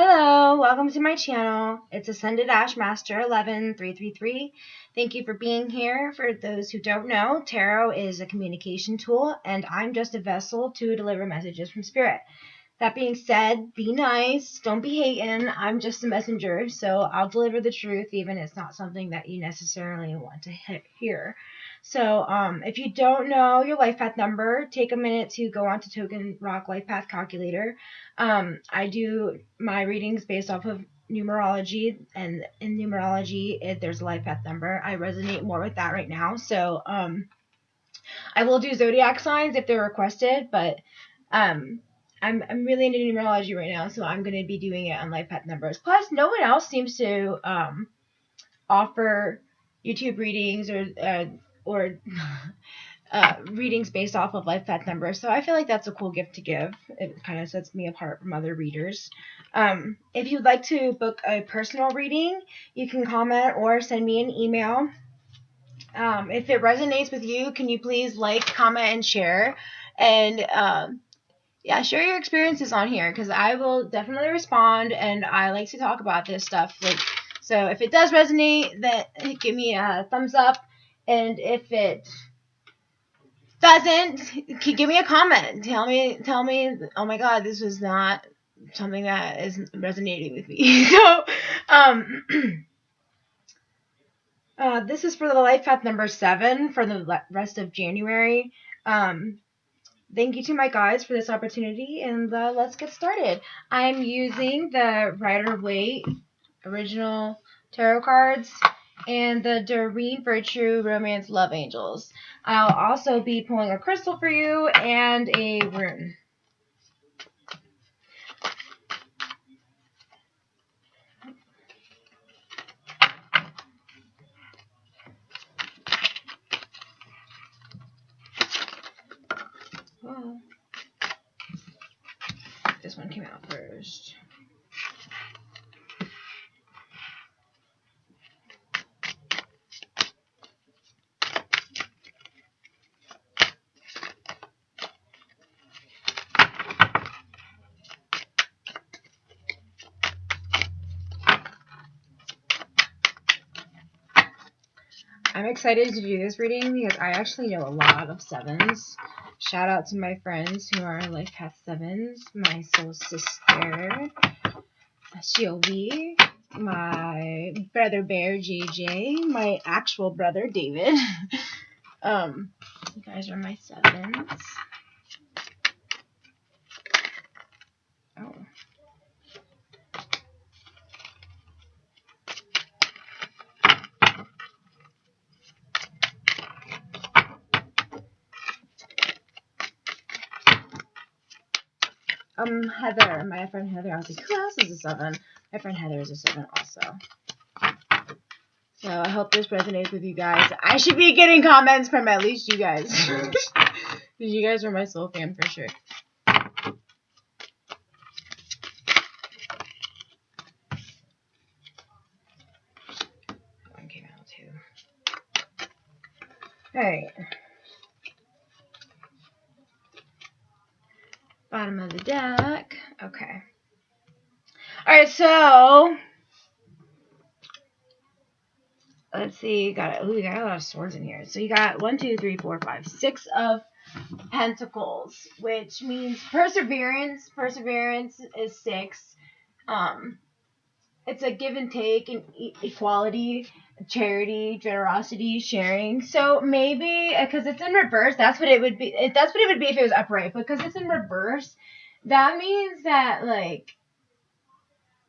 Hello, welcome to my channel. It's Ascended Ash Master 11333. Thank you for being here. For those who don't know, tarot is a communication tool, and I'm just a vessel to deliver messages from spirit. That being said, be nice, don't be hating. I'm just a messenger, so I'll deliver the truth even if it's not something that you necessarily want to hear. So if you don't know your life path number, take a minute to go on to Token Rock Life Path Calculator. I do my readings based off of numerology, and in numerology there's a life path number. I resonate more with that right now, so I will do zodiac signs if they're requested, but I'm really into numerology right now, so I'm going to be doing it on life path numbers. Plus, no one else seems to offer YouTube readings or readings based off of life path numbers, so I feel like that's a cool gift to give. It kind of sets me apart from other readers. If you'd like to book a personal reading, you can comment or send me an email. If it resonates with you, can you please like, comment, and share? And yeah, share your experiences on here, because I will definitely respond, and I like to talk about this stuff. So if it does resonate, then give me a thumbs up, and if it doesn't, give me a comment. Tell me, oh my God, this was not something that is resonating with me. So this is for the life path number 7 for the rest of January. Thank you to my guides for this opportunity, and let's get started. I'm using the Rider-Waite original tarot cards and the Doreen Virtue Romance Love Angels. I'll also be pulling a crystal for you and a rune. Well, this one came out first. I'm excited to do this reading because I actually know a lot of 7s. Shout out to my friends who are life path 7s. My soul sister, Shelby, my brother bear, JJ, my actual brother, David. You guys are my 7s. Oh. Heather, my friend Heather. I was like, who else is a 7? My friend Heather is a 7 also. So I hope this resonates with you guys. I should be getting comments from at least you guys. Because you guys are my soul fam for sure. One came out too. Alright. Bottom of the deck. Okay. Alright, so let's see. We got a lot of swords in here. So you got 1, 2, 3, 4, 5, 6 of Pentacles, which means perseverance. Perseverance is 6. It's a give and take, and equality, charity, generosity, sharing. So maybe because it's in reverse, that's what it would be. That's what it would be if it was upright. Because it's in reverse, that means that like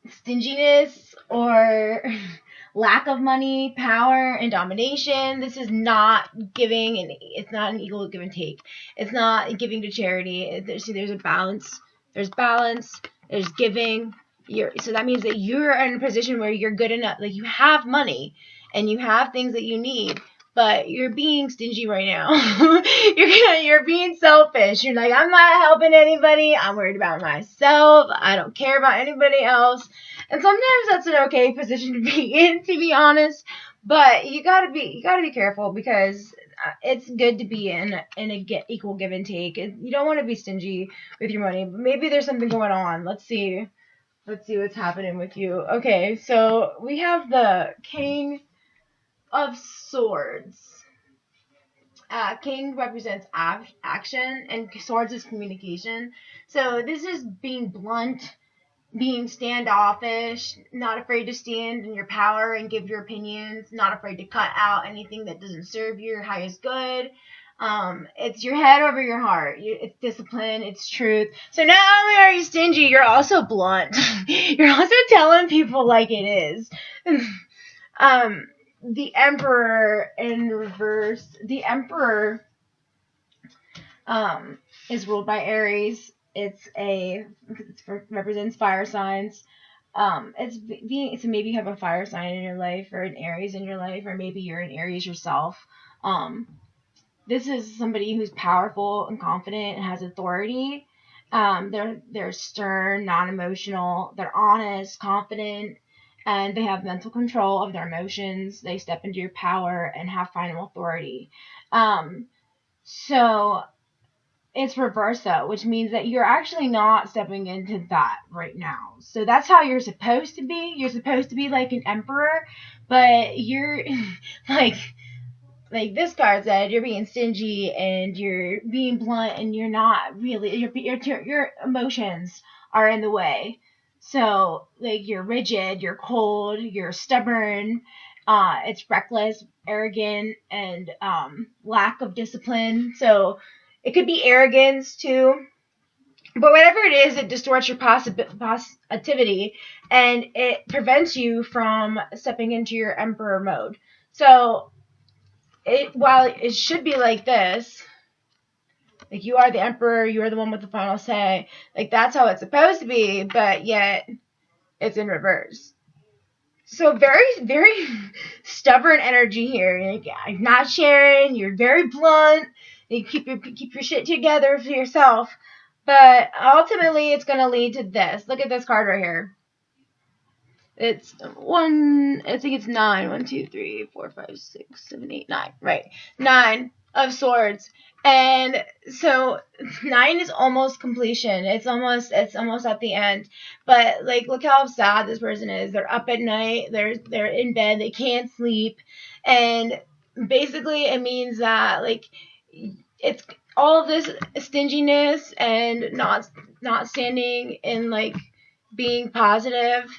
stinginess or lack of money, power, and domination. This is not giving, and it's not an equal give and take. It's not giving to charity. There's a balance. There's balance. There's giving. So that means that you're in a position where you're good enough. Like you have money and you have things that you need, but you're being stingy right now. You're being selfish. You're like, I'm not helping anybody. I'm worried about myself. I don't care about anybody else. And sometimes that's an okay position to be in, to be honest. But you gotta be careful, because it's good to be in a equal give and take. You don't want to be stingy with your money, but maybe there's something going on. Let's see. Let's see what's happening with you. Okay, so we have the King of Swords. King represents action, and Swords is communication. So this is being blunt, being standoffish, not afraid to stand in your power and give your opinions, not afraid to cut out anything that doesn't serve your highest good. It's your head over your heart. It's discipline. It's truth. So not only are you stingy, you're also blunt. You're also telling people like it is. The Emperor in reverse. The Emperor is ruled by Aries. Represents fire signs. So maybe you have a fire sign in your life, or an Aries in your life, or maybe you're an Aries yourself. This is somebody who's powerful and confident and has authority. They're stern, non-emotional. They're honest, confident, and they have mental control of their emotions. They step into your power and have final authority. So it's reverse though, which means that you're actually not stepping into that right now. So that's how you're supposed to be. You're supposed to be like an emperor, but you're like this card said, you're being stingy and you're being blunt, and you're not really. Your emotions are in the way. So like you're rigid, you're cold, you're stubborn. It's reckless, arrogant, and lack of discipline. So it could be arrogance too. But whatever it is, it distorts your positivity, and it prevents you from stepping into your emperor mode. So while it should be like this, like you are the emperor, you are the one with the final say, like that's how it's supposed to be, but yet it's in reverse. So very, very stubborn energy here. Like, I'm not sharing. You're very blunt. You keep your shit together for yourself. But ultimately, it's going to lead to this. Look at this card right here. It's I think it's 9. 1, 2, 3, 4, 5, 6, 7, 8, 9. Right. 9 of Swords. And so 9 is almost completion. It's almost at the end. But like, look how sad this person is. They're up at night. They're in bed. They can't sleep. And basically, it means that like it's all this stinginess and not standing in like being positive.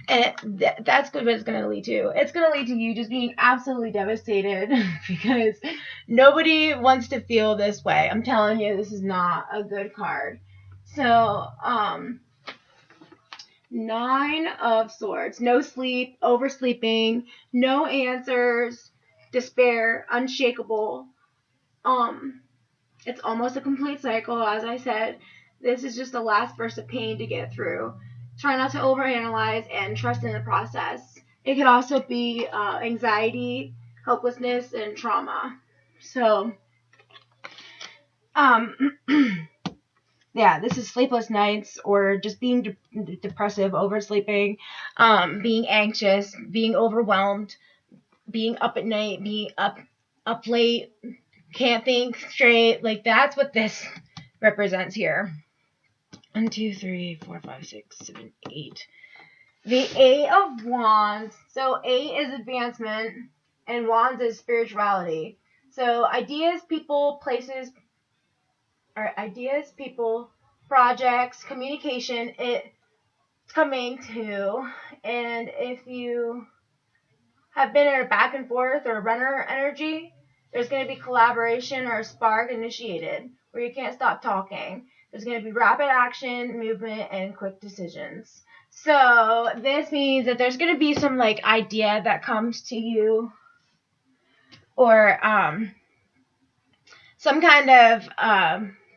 And that's what it's going to lead to. It's going to lead to you just being absolutely devastated because nobody wants to feel this way. I'm telling you, this is not a good card. So, 9 of Swords. No sleep, oversleeping, no answers, despair, unshakable. It's almost a complete cycle, as I said. This is just the last burst of pain to get through. Try not to overanalyze and trust in the process. It could also be anxiety, helplessness, and trauma. So, yeah, this is sleepless nights or just being depressive, oversleeping, being anxious, being overwhelmed, being up at night, being up late, can't think straight. Like, that's what this represents here. 1, 2, 3, 4, 5, 6, 7, 8. The 8 of Wands. So 8 is advancement, and Wands is spirituality. So ideas, people, places, projects, communication, it's coming to. And if you have been in a back and forth or runner energy, there's going to be collaboration or a spark initiated where you can't stop talking. There's going to be rapid action, movement, and quick decisions. So this means that there's going to be some like idea that comes to you, or some kind of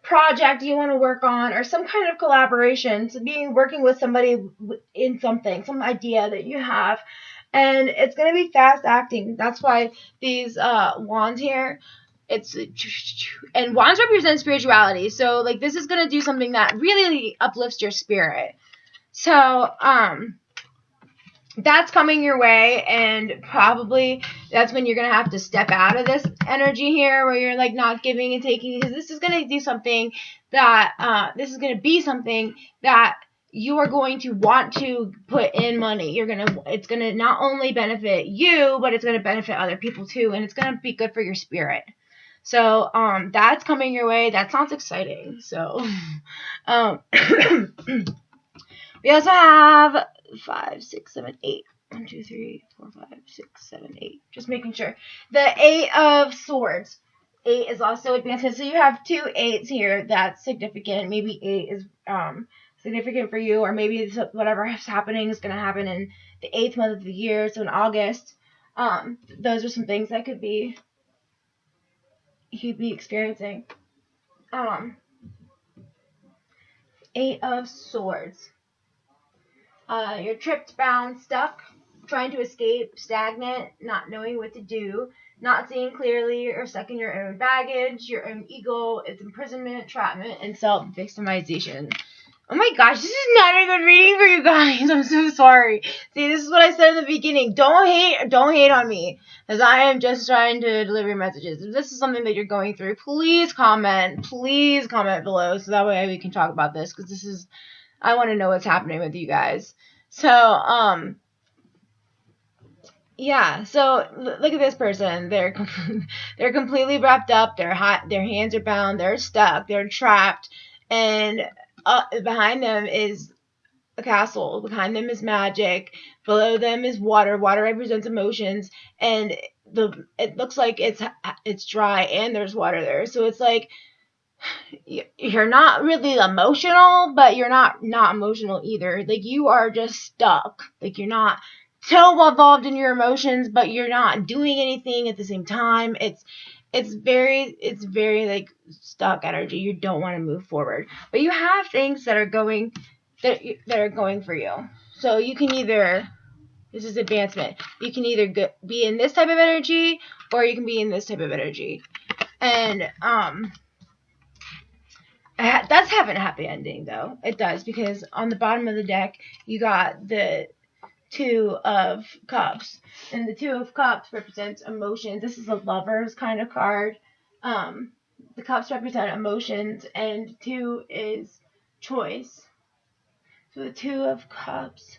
project you want to work on, or some kind of collaboration. So working with somebody in something, some idea that you have. And it's going to be fast acting. That's why these wands here, and wands represent spirituality. So like this is going to do something that really uplifts your spirit. So that's coming your way, and probably that's when you're going to have to step out of this energy here where you're like not giving and taking, because this is going to do something that this is going to be something that you are going to want to put in money. It's gonna not only benefit you, but it's gonna benefit other people too, and it's gonna be good for your spirit. So that's coming your way. That sounds exciting. So we also have 5, 6, 7, 8. 1, 2, 3, 4, 5, 6, 7, 8. Just making sure. The 8 of Swords. 8 is also advancement. So you have 2 8s here. That's significant. Maybe 8 is significant for you, or maybe it's whatever is happening is going to happen in the 8th month of the year. So in August. Those are some things that you'd be experiencing. 8 of Swords. You're tripped, bound, stuck, trying to escape, stagnant, not knowing what to do, not seeing clearly, or stuck in your own baggage, your own ego. It's imprisonment, entrapment, and self-victimization. Oh my gosh, this is not a good reading for you guys. I'm so sorry. See, this is what I said in the beginning. Don't hate on me, as I am just trying to deliver messages. If this is something that you're going through, please comment below, so that way we can talk about this, because I want to know what's happening with you guys. So, yeah. So look at this person. They're completely wrapped up. Their hands are bound. They're stuck. They're trapped. And behind them is a castle. Behind them is magic. Below them is water. Water represents emotions. And it looks like it's dry and there's water there. So it's like, you're not really emotional, but you're not emotional either. Like, you are just stuck. Like, you're not so involved in your emotions, but you're not doing anything at the same time. It's very like stuck energy. You don't want to move forward, but you have things that are going for you. So you can either, this is advancement. You can either be in this type of energy, or you can be in this type of energy. And it does have a happy ending, though. It does, because on the bottom of the deck, you got the 2 of Cups. And the 2 of Cups represents emotions. This is a Lover's kind of card. The Cups represent emotions, and 2 is choice. So the 2 of Cups,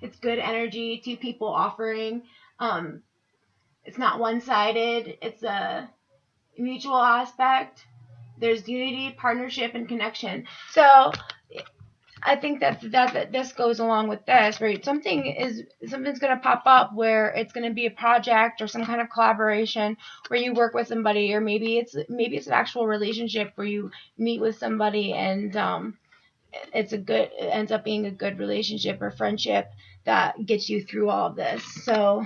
it's good energy, 2 people offering. It's not one-sided. It's a mutual aspect. There's unity, partnership, and connection. So I think that this goes along with this, right? Something's going to pop up where it's going to be a project or some kind of collaboration where you work with somebody, or maybe it's an actual relationship where you meet with somebody, and it ends up being a good relationship or friendship that gets you through all of this. So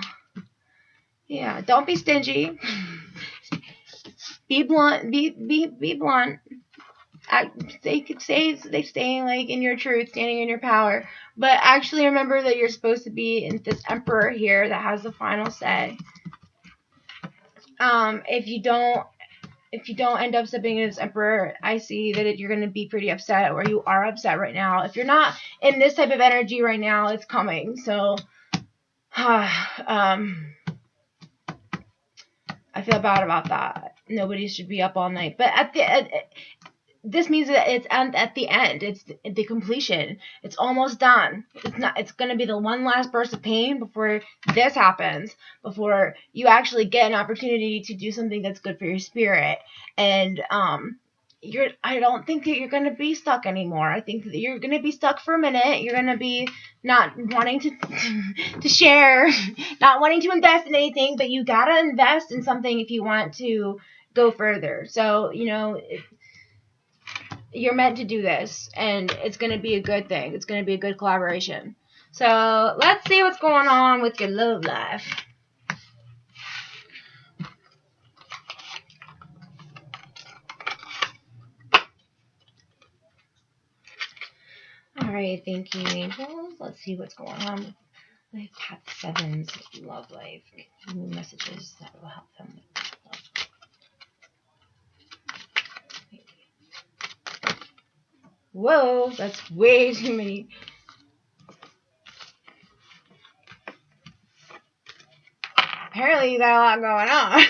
yeah, don't be stingy. Be blunt. Be blunt. They staying like in your truth, standing in your power. But actually remember that you're supposed to be in this Emperor here that has the final say. If you don't end up stepping in this Emperor, I see that you're going to be pretty upset, or you are upset right now. If you're not in this type of energy right now, it's coming. So, I feel bad about that. Nobody should be up all night. But this means that it's at the end. It's the completion. It's almost done. It's going to be the one last burst of pain before this happens, before you actually get an opportunity to do something that's good for your spirit. And I don't think that you're going to be stuck anymore. I think that you're going to be stuck for a minute. You're going to be not wanting to share, not wanting to invest in anything, but you got to invest in something if you want to go further. So, you're meant to do this, and it's going to be a good thing. It's going to be a good collaboration. So let's see what's going on with your love life. All right, thank you, angels. Let's see what's going on with Path 7's love life. New messages that will help them. Whoa, that's way too many. Apparently you got a lot going on.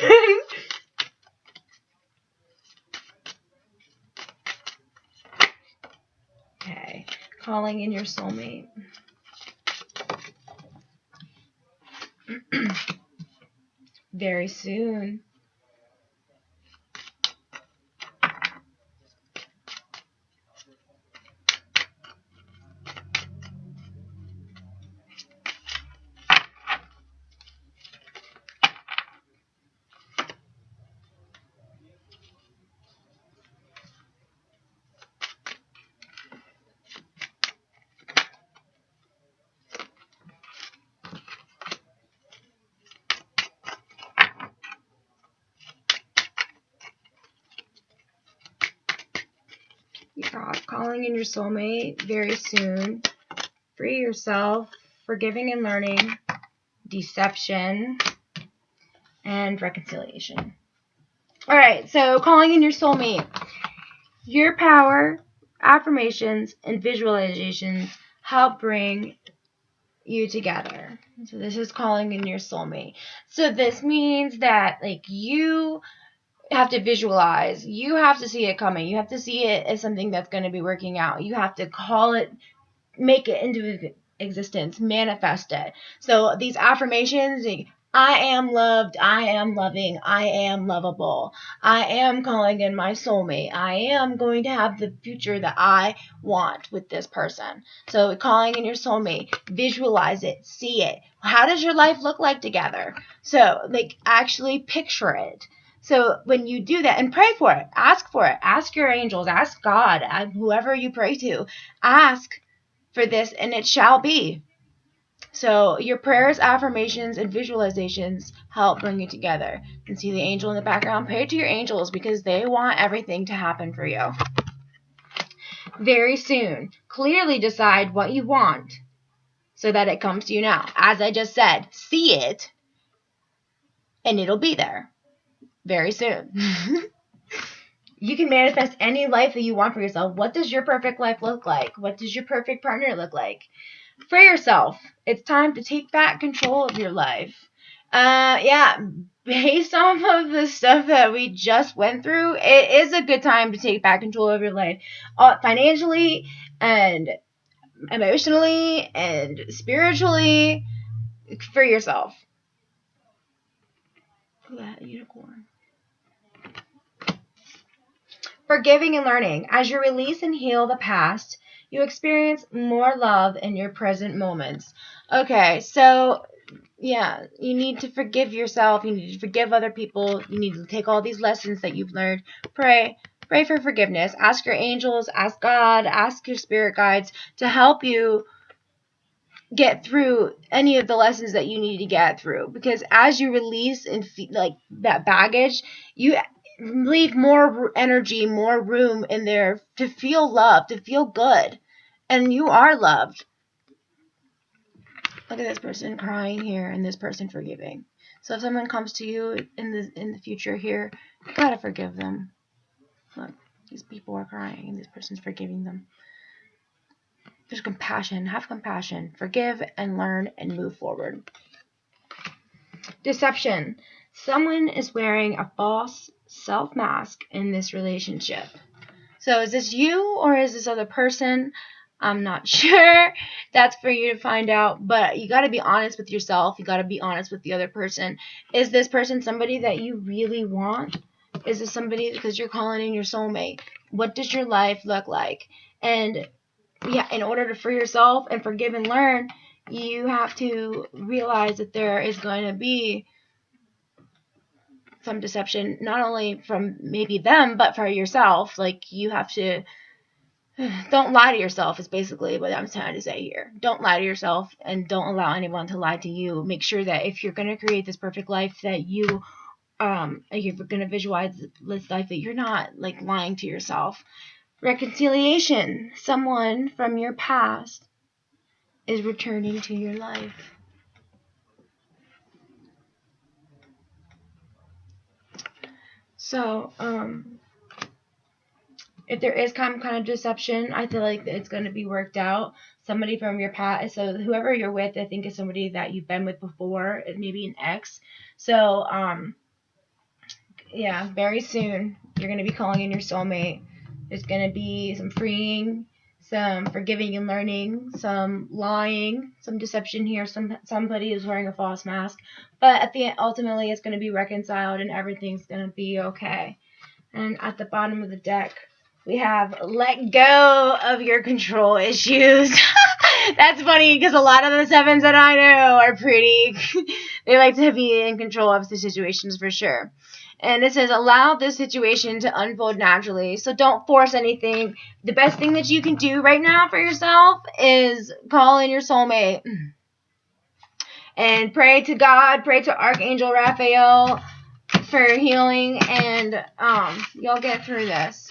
Okay. calling in your soulmate. Very soon. Calling in your soulmate very soon. Free yourself, forgiving and learning, deception, and reconciliation. All right, so calling in your soulmate. Your power, affirmations, and visualizations help bring you together. So this is calling in your soulmate. So this means that you have to visualize. You have to see it coming. You have to see it as something that's going to be working out. You have to call it, make it into existence, manifest it. So these affirmations, I am loved, I am loving, I am lovable, I am calling in my soulmate, I am going to have the future that I want with this person. So calling in your soulmate, visualize it, see it. How does your life look like together? So actually picture it. So when you do that, and pray for it, ask your angels, ask God, whoever you pray to, ask for this, and it shall be. So your prayers, affirmations, and visualizations help bring you together. You can see the angel in the background. Pray to your angels because they want everything to happen for you. Very soon, clearly decide what you want so that it comes to you now. As I just said, see it, and it'll be there very soon. You can manifest any life that you want for yourself. What does your perfect life look like? What does your perfect partner look like? For yourself, it's time to take back control of your life. Based off of the stuff that we just went through, it is a good time to take back control of your life, financially and emotionally and spiritually, for yourself. That unicorn. Forgiving and learning. As you release and heal the past, you experience more love in your present moments. Okay, so yeah, you need to forgive yourself. You need to forgive other people. You need to take all these lessons that you've learned. Pray for forgiveness. Ask your angels, ask God, ask your spirit guides to help you get through any of the lessons that you need to get through. Because as you release and that baggage, you leave more energy, more room in there to feel love, to feel good. And you are loved. Look at this person crying here and this person forgiving. So if someone comes to you in the future here, you gotta forgive them. Look, these people are crying and this person's forgiving them. There's compassion. Have compassion. Forgive and learn and move forward. Deception. Someone is wearing a false self-mask in this relationship. So is this you or is this other person? I'm not sure. That's for you to find out. But you got to be honest with yourself. You got to be honest with the other person. Is this person somebody that you really want? Is this somebody because you're calling in your soulmate? What does your life look like? And yeah, in order to free yourself and forgive and learn, you have to realize that there is going to be some deception, not only from maybe them, but for yourself. You have to, don't lie to yourself is basically what I'm trying to say here. Don't lie to yourself and don't allow anyone to lie to you. Make sure that if you're going to create this perfect life that you're going to visualize this life that you're not lying to yourself. Reconciliation. Someone from your past is returning to your life. So, if there is some kind of deception, I feel like it's going to be worked out. Somebody from your past, so whoever you're with, I think is somebody that you've been with before, maybe an ex. So, very soon, you're going to be calling in your soulmate. There's going to be some freeing, some forgiving and learning, some lying, some deception here. Somebody is wearing a false mask, but at the end, ultimately, it's going to be reconciled and everything's going to be okay. And at the bottom of the deck, we have let go of your control issues. That's funny because a lot of the sevens that I know are pretty, they like to be in control of the situations for sure. And it says, allow this situation to unfold naturally. So don't force anything. The best thing that you can do right now for yourself is call in your soulmate. And pray to God, pray to Archangel Raphael for healing, and you'll get through this.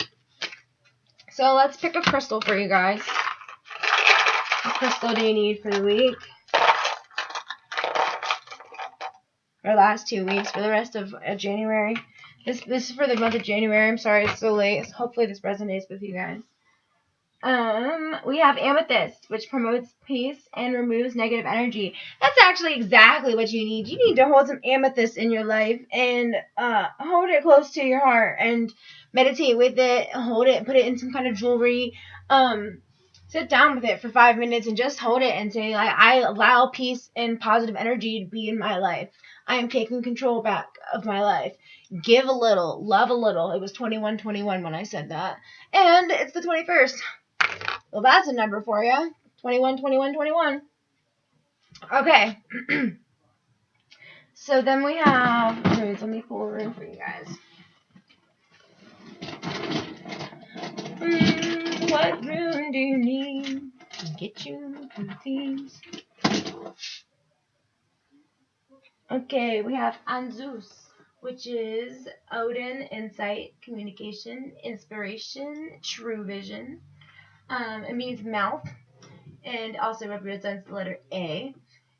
So let's pick a crystal for you guys. What crystal do you need for the week? Or last 2 weeks, for the rest of January. This is for the month of January. I'm sorry it's so late. Hopefully this resonates with you guys. We have amethyst, which promotes peace and removes negative energy. That's actually exactly what you need. You need to hold some amethyst in your life and hold it close to your heart and meditate with it. Hold it, put it in some kind of jewelry. Sit down with it for 5 minutes and just hold it and say, like, I allow peace and positive energy to be in my life. I am taking control back of my life. Give a little, love a little. It was 21/21 when I said that. And it's the 21st. Well, that's a number for you. 21/21/21. Okay. So then we have, let me pull a room for you guys. What room do you need to get you through things? Okay, we have Anzus, which is Odin, insight, communication, inspiration, true vision. It means mouth and also represents the letter A.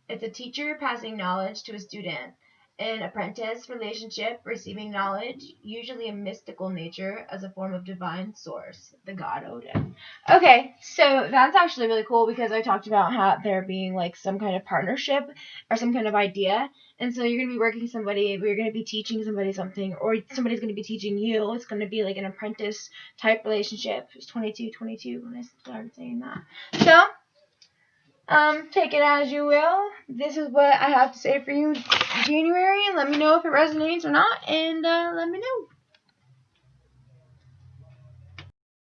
It's a teacher passing knowledge to a student. An apprentice relationship, receiving knowledge, usually a mystical nature as a form of divine source, the god Odin. Okay, so that's actually really cool because I talked about how there being like some kind of partnership or some kind of idea. And so you're going to be working somebody, you're going to be teaching somebody something, or somebody's going to be teaching you. It's going to be like an apprentice type relationship. It's 22/22 when I started saying that. So, take it as you will. This is what I have to say for you, January. Let me know if it resonates or not, and let me know.